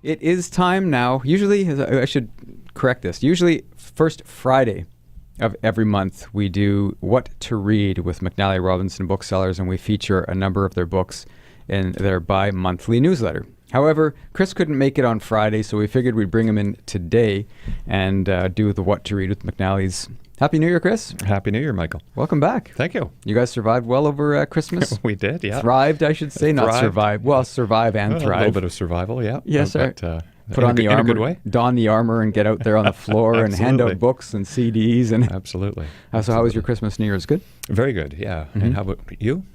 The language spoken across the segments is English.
It is time now. Usually, I should correct this. Usually, first Friday of every month, we do What to Read with McNally Robinson Booksellers, and we feature a number of their books in their bi-monthly newsletter. However, Chris couldn't make it on Friday, so we figured we'd bring him in today and do the What to Read with McNally's. Happy New Year, Chris. Happy New Year, Michael. Welcome back. Thank you. You guys survived well over Christmas? We did, yeah. Thrived, I should say, not survived. Well, survive and thrive. A little bit of survival, yeah. Yes, sir. Put on the armor, in a good way. Don the armor and get out there on the floor and hand out books and CDs. And Absolutely. So how was your Christmas, New Year's? Good? Very good, yeah. Mm-hmm. And how about you?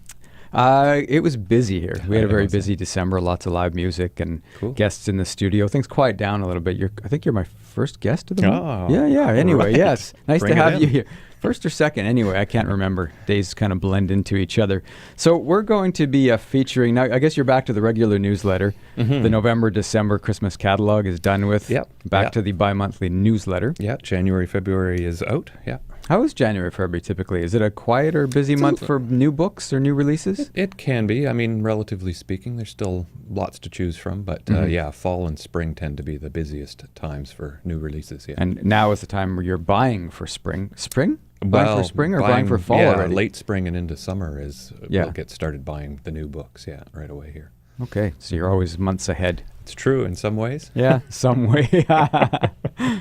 It was busy here. We had a very busy December, lots of live music and guests in the studio. Things quiet down a little bit. I think you're my first guest of the month. Yeah. Anyway, yes. Nice to have you here. First or second, anyway, I can't remember. Days kind of blend into each other. So we're going to be featuring, now I guess you're back to the regular newsletter. Mm-hmm. The November, December Christmas catalog is done with. Yep. Back to the bi-monthly newsletter. Yeah, January, February is out, yeah. How is January, February typically? Is it a quiet or busy month for new books or new releases? It can be. I mean, relatively speaking, there's still lots to choose from. But fall and spring tend to be the busiest times for new releases. Yeah. And now is the time where you're buying for spring. Spring? Buying for spring or buying for fall already? Late spring and into summer we'll get started buying the new books, right away here. Okay, so you're always months ahead. It's true in some ways. Yeah, some way.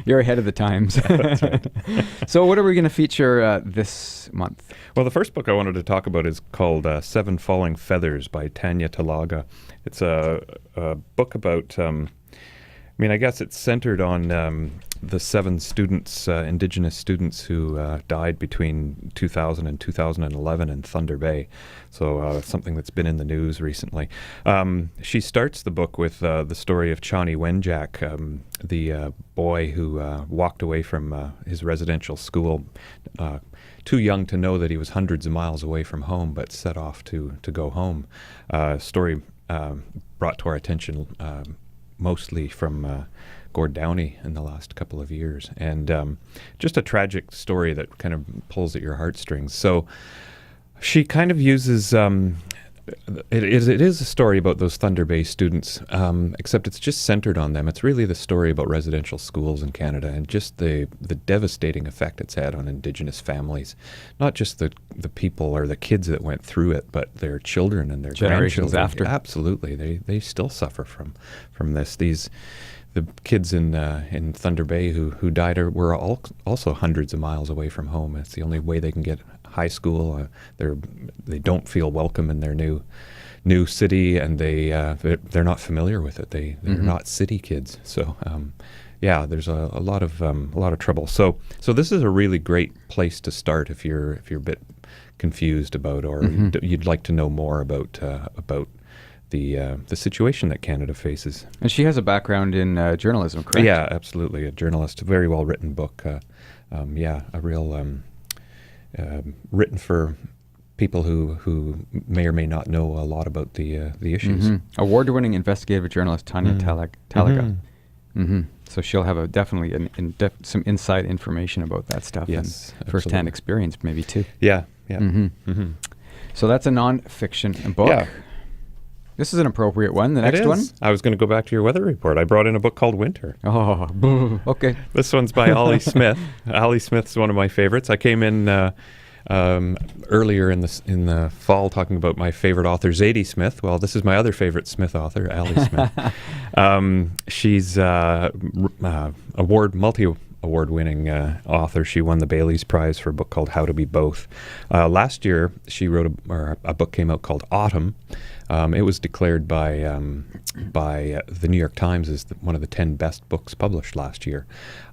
You're ahead of the times. That's right. So what are we going to feature this month? Well, the first book I wanted to talk about is called Seven Falling Feathers by Tanya Talaga. It's a book about, I guess it's centered on the 7 students, Indigenous students who died between 2000 and 2011 in Thunder Bay. So something that's been in the news recently. She starts the book with the story of Chani Wenjack, the boy who walked away from his residential school, too young to know that he was hundreds of miles away from home, but set off to go home. Story brought to our attention mostly from Gord Downey in the last couple of years. And just a tragic story that kind of pulls at your heartstrings. So she kind of uses, it is a story about those Thunder Bay students, except it's just centered on them. It's really the story about residential schools in Canada and just the devastating effect it's had on Indigenous families. Not just the people or the kids that went through it, but their children and their generations grandchildren. After. Absolutely. They still suffer from this. The kids in Thunder Bay who died were also hundreds of miles away from home. It's the only way they can get high school. They don't feel welcome in their new city, and they're not familiar with it. They're not city kids. So there's a lot of trouble. So this is a really great place to start if you're a bit confused about or you'd like to know more about the situation that Canada faces. And she has a background in journalism, correct? Yeah, absolutely. A journalist, a very well-written book. A real written for people who may or may not know a lot about the issues. Award-winning investigative journalist Tanya Talaga. So she'll have definitely some inside information about that stuff and first-hand experience maybe too. Yeah. So that's a non-fiction book. Yeah. This is an appropriate one. The next one? I was going to go back to your weather report. I brought in a book called Winter. Oh, okay. This one's by Ollie Smith. Ollie Smith's one of my favorites. I came in earlier in the fall talking about my favorite author, Zadie Smith. Well, this is my other favorite Smith author, Ollie Smith. She's multi-award-winning author. She won the Bailey's Prize for a book called How to Be Both. Last year, she wrote a book came out called Autumn. It was declared by the New York Times as one of the 10 best books published last year.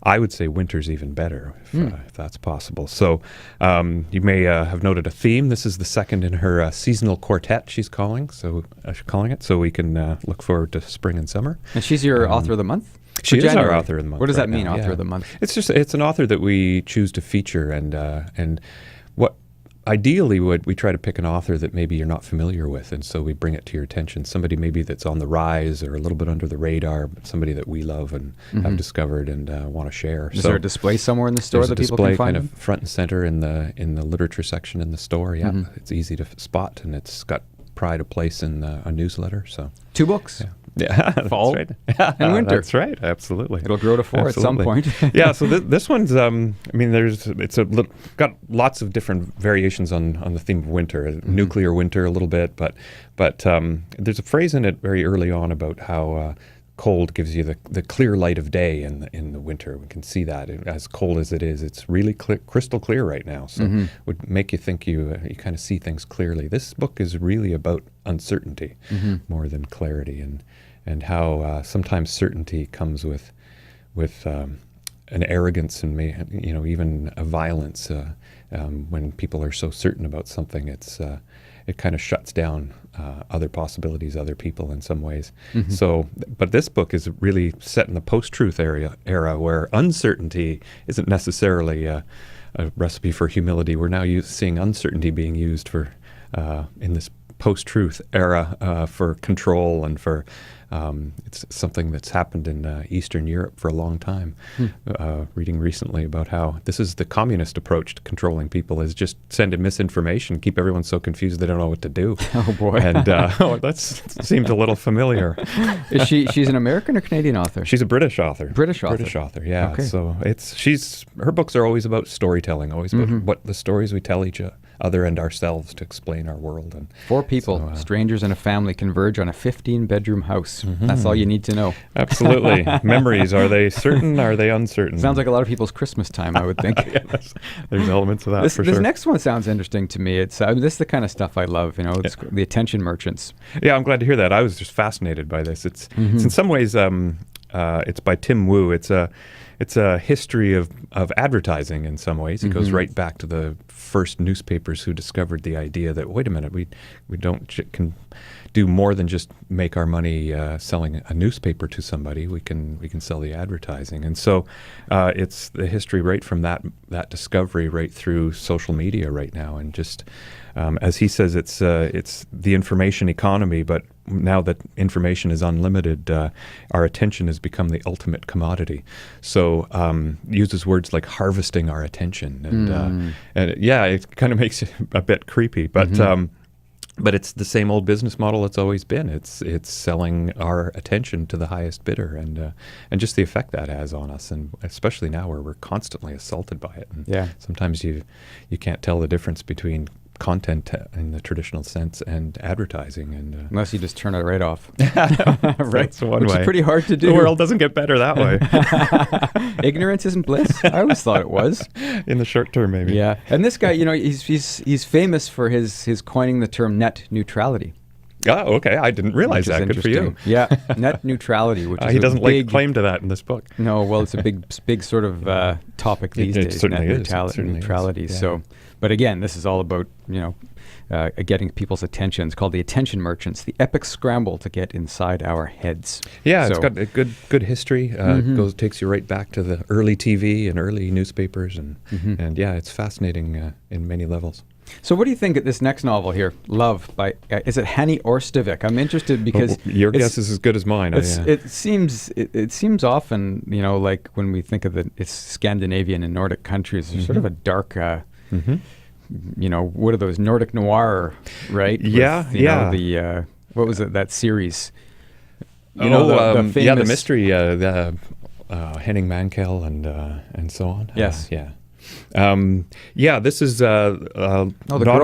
I would say Winter's even better, if that's possible. So you may have noted a theme. This is the second in her seasonal quartet she's calling it. So we can look forward to spring and summer. And she's your author of the month? She is our author of the month. What does that mean, author of the month? It's an author that we choose to feature, and what ideally we try to pick an author that maybe you're not familiar with, and so we bring it to your attention. Somebody maybe that's on the rise or a little bit under the radar, but somebody that we love and have discovered and want to share. Is there a display somewhere in the store that people can find? There's a display kind of front and center in the literature section in the store. Yeah, it's easy to spot, and it's got pride of place in a newsletter. So 2 books. Yeah. Yeah, fall that's right. and winter. That's right. Absolutely. It'll grow to 4 at some point. Yeah. So this one's. Got lots of different variations on the theme of winter. Nuclear winter a little bit, but there's a phrase in it very early on about how cold gives you the clear light of day in the winter. We can see that as cold as it is, it's really crystal clear right now. So would make you think you kind of see things clearly. This book is really about uncertainty more than clarity, and how sometimes certainty comes with an arrogance and even a violence. When people are so certain about something, it kind of shuts down other possibilities, other people in some ways. So, but this book is really set in the post-truth era where uncertainty isn't necessarily a recipe for humility. We're now seeing uncertainty being used for in this post-truth era for control and for it's something that's happened in Eastern Europe for a long time. Reading recently about how this is the communist approach to controlling people, is just send in misinformation, keep everyone so confused they don't know what to do. Oh boy! And that seems a little familiar. Is she's an American or Canadian author? She's a British author. British author. Yeah. Okay. So her books are always about storytelling, always about what the stories we tell each other and ourselves to explain our world. And 4 people, strangers and a family, converge on a 15-bedroom house. That's all you need to know. Absolutely. Memories, are they certain? Are they uncertain? Sounds like a lot of people's Christmas time, I would think. Yes, there's elements of that for sure. This next one sounds interesting to me. It's this is the kind of stuff I love. It's the attention merchants. Yeah, I'm glad to hear that. I was just fascinated by this. It's in some ways it's by Tim Wu. It's a history of advertising in some ways. It goes right back to the first newspapers who discovered the idea that, wait a minute, we can do more than just make our money selling a newspaper to somebody. We can sell the advertising. And so it's the history right from that discovery right through social media right now. And just as he says, it's the information economy, but now that information is unlimited, our attention has become the ultimate commodity. So uses words like harvesting our attention, and it kind of makes it a bit creepy, but it's the same old business model it's always been. It's selling our attention to the highest bidder, and just the effect that has on us, and especially now where we're constantly assaulted by it. And sometimes you can't tell the difference between content in the traditional sense and advertising, and unless you just turn it right off. Right, that's one which way. is pretty hard to do. The world doesn't get better that way. Ignorance isn't bliss. I always thought it was. In the short term, maybe. Yeah, and this guy, he's famous for his coining the term net neutrality. Oh, okay. I didn't realize that. Good for you. Yeah, net neutrality, which is he doesn't lay claim to that in this book. No, well, it's a big sort of topic these days. Certainly net is. neutrality. Yeah. So, but again, this is all about getting people's attention. It's called The Attention Merchants: The Epic Scramble to Get Inside Our Heads. Yeah, it's got a good history. Takes you right back to the early TV and early newspapers, and it's fascinating in many levels. So what do you think of this next novel here, Love, by, is it Hanni Orstavik? I'm interested because... your guess is as good as mine. It seems often, like when we think of it's Scandinavian and Nordic countries, there's sort of a dark, what are those, Nordic noir, right? With, what was it, that series? The famous... the mystery, Henning Mankell and so on. Yes. This is girl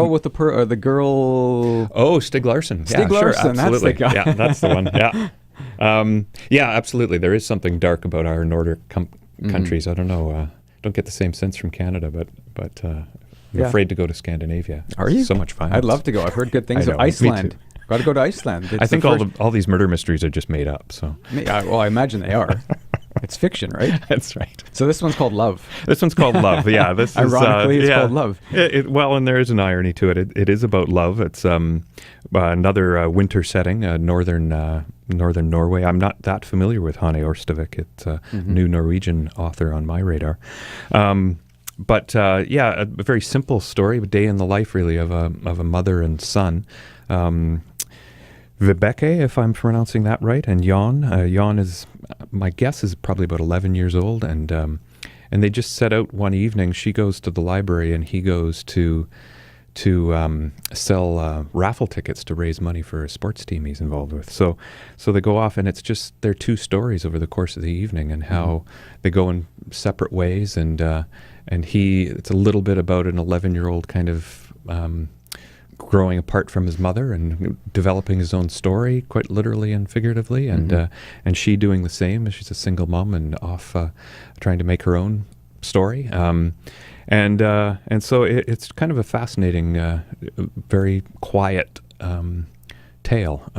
with the girl. Oh, Stig Larsson. Stig Larsson, that's the guy. Yeah, that's the one. Yeah, absolutely. There is something dark about our Nordic countries. I don't know. Don't get the same sense from Canada, but I'm afraid to go to Scandinavia. Are you? So much fun. I'd love to go. I've heard good things of Iceland. Got to go to Iceland. I think all these murder mysteries are just made up. So. Well, I imagine they are. It's fiction, right? That's right. So this one's called Love. This one's called Love. Yeah, this ironically, it's called Love. Well, and there is an irony to it. It is about love. It's another winter setting, northern Norway. I'm not that familiar with Hanni Orstavik. It's a new Norwegian author on my radar. But a very simple story, a day in the life, really, of a mother and son. Vibeke, if I'm pronouncing that right, and Jan. Jan is, my guess, is probably about 11 years old, and they just set out one evening. She goes to the library, and he goes to sell raffle tickets to raise money for a sports team he's involved with. So they go off, and it's just their two stories over the course of the evening, and how they go in separate ways. And it's a little bit about an 11-year-old kind of growing apart from his mother and developing his own story, quite literally and figuratively, and she doing the same as she's a single mom and off trying to make her own story. And so it's kind of a fascinating, very quiet tale.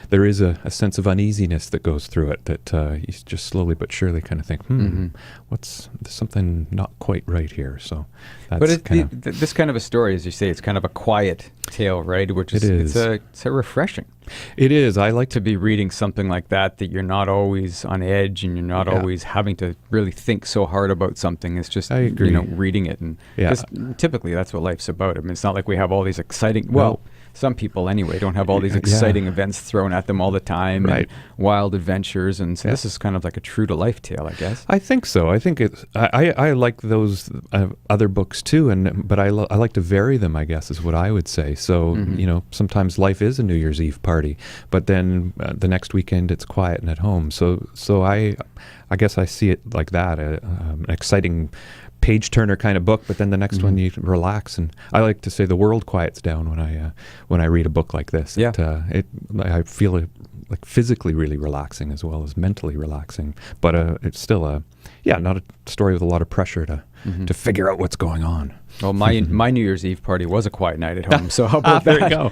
There is a sense of uneasiness that goes through it that you just slowly but surely kind of think, there's something not quite right here. So that's this kind of a story, as you say, it's kind of a quiet tale, right? Which is it's a refreshing. It is. I like to be reading something like that you're not always on edge and you're not always having to really think so hard about something. It's just reading it, and typically that's what life's about. I mean, it's not like we have all these exciting. Well, some people anyway don't have all these exciting events thrown at them all the time, and wild adventures, and so this is kind of like a true to life tale, I guess. I think so. I think it's. I like those other books too, but I like to vary them, I guess, is what I would say. So sometimes life is a New Year's Eve party, but then the next weekend it's quiet and at home. So I guess I see it like that, an exciting page turner kind of book, but then the next one you relax. And I like to say the world quiets down when I read a book like this. I feel it like physically really relaxing as well as mentally relaxing. But it's still not a story with a lot of pressure to figure out what's going on. Well, my New Year's Eve party was a quiet night at home, so how about that? There you go.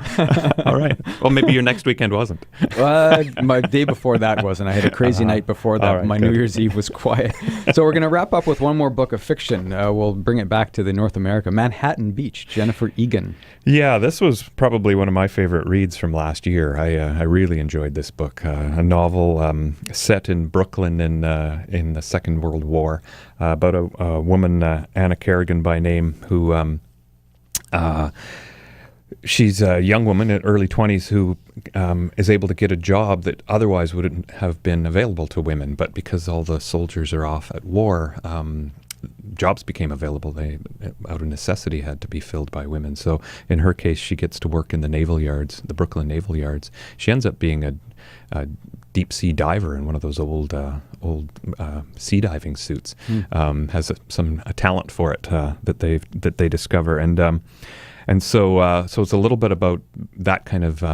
All right. Well, maybe your next weekend wasn't. My day before that wasn't. I had a crazy night before that. Right, my New Year's Eve was quiet. So we're going to wrap up with one more book of fiction. We'll bring it back to the North America. Manhattan Beach, Jennifer Egan. Yeah, this was probably one of my favorite reads from last year. I really enjoyed this book. A novel set in Brooklyn in the Second World War about a woman, Anna Kerrigan by name, who she's a young woman in early 20s who is able to get a job that otherwise wouldn't have been available to women, but because all the soldiers are off at war, jobs became available. They, out of necessity, had to be filled by women. So in her case, she gets to work in the naval yards, the Brooklyn naval yards. She ends up being a deep sea diver in one of those old sea diving suits. Has a talent for it that they discover, and so it's a little bit about that kind of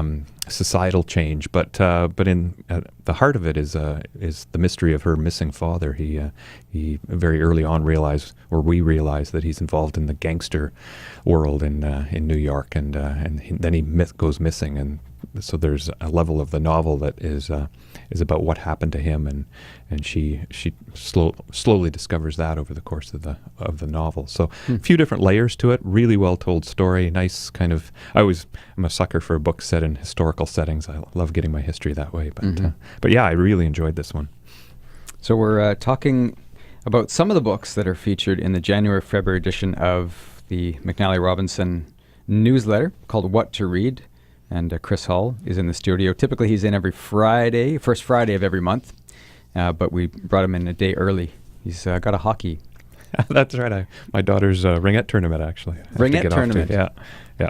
societal change, but in the heart of it is the mystery of her missing father. He very early on we realize that he's involved in the gangster world in New York, and then he goes missing, and so there's a level of the novel that is about what happened to him, and she slowly discovers that over the course of the novel. So a few different layers to it. Really well told story. Nice kind of. I'm a sucker for books set in historical settings. I love getting my history that way. But yeah, I really enjoyed this one. So we're talking about some of the books that are featured in the January-February edition of the McNally Robinson newsletter called What to Read. And Chris Hall is in the studio. Typically, he's in every Friday, first Friday of every month. But we brought him in a day early. He's got a hockey. That's right. My daughter's ringette tournament, actually. Ringette tournament. Yeah.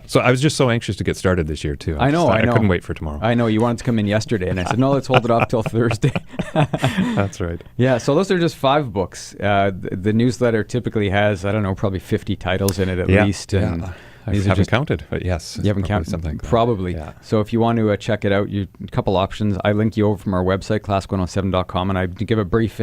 So I was just so anxious to get started this year, too. I know. I couldn't wait for tomorrow. I know. You wanted to come in yesterday, and I said, no, let's hold it off till Thursday. That's right. Yeah, so those are just 5 books. The newsletter typically has, I don't know, probably 50 titles in it at least. And I haven't counted, but yes. You haven't counted? Something like probably. Yeah. So if you want to check it out, a couple options. I link you over from our website, classic107.com, and I give a brief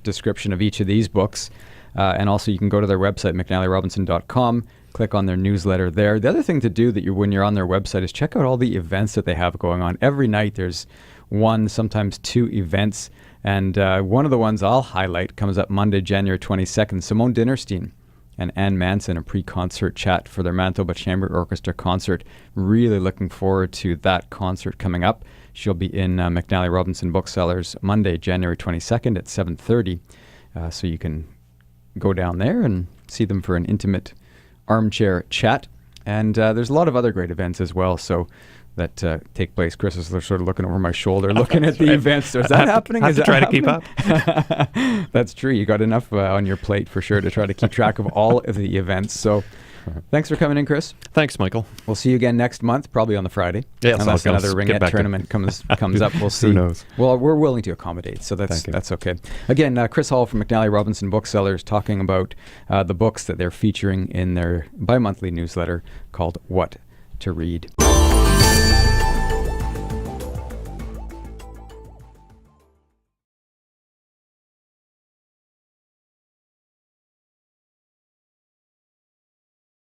description of each of these books. And also you can go to their website, McNallyRobinson.com, click on their newsletter there. The other thing to do when you're on their website is check out all the events that they have going on. Every night there's 1, sometimes 2 events. And one of the ones I'll highlight comes up Monday, January 22nd. Simone Dinnerstein and Ann Manson, a pre-concert chat for their Manitoba Chamber Orchestra concert. Really looking forward to that concert coming up. She'll be in McNally Robinson Booksellers Monday, January 22nd at 7:30. So you can go down there and see them for an intimate armchair chat. And there's a lot of other great events as well. So that take place. Chris is sort of looking over my shoulder, looking at the events. Is that happening? I have to try to keep up. That's true. You got enough on your plate for sure to try to keep track of all of the events. So Thanks for coming in, Chris. Thanks, Michael. We'll see you again next month, probably on the Friday. Yeah, unless another ringette tournament comes up. We'll see. Who knows? Well, we're willing to accommodate, so that's okay. Again, Chris Hall from McNally Robinson Booksellers talking about the books that they're featuring in their bi-monthly newsletter called What to Read.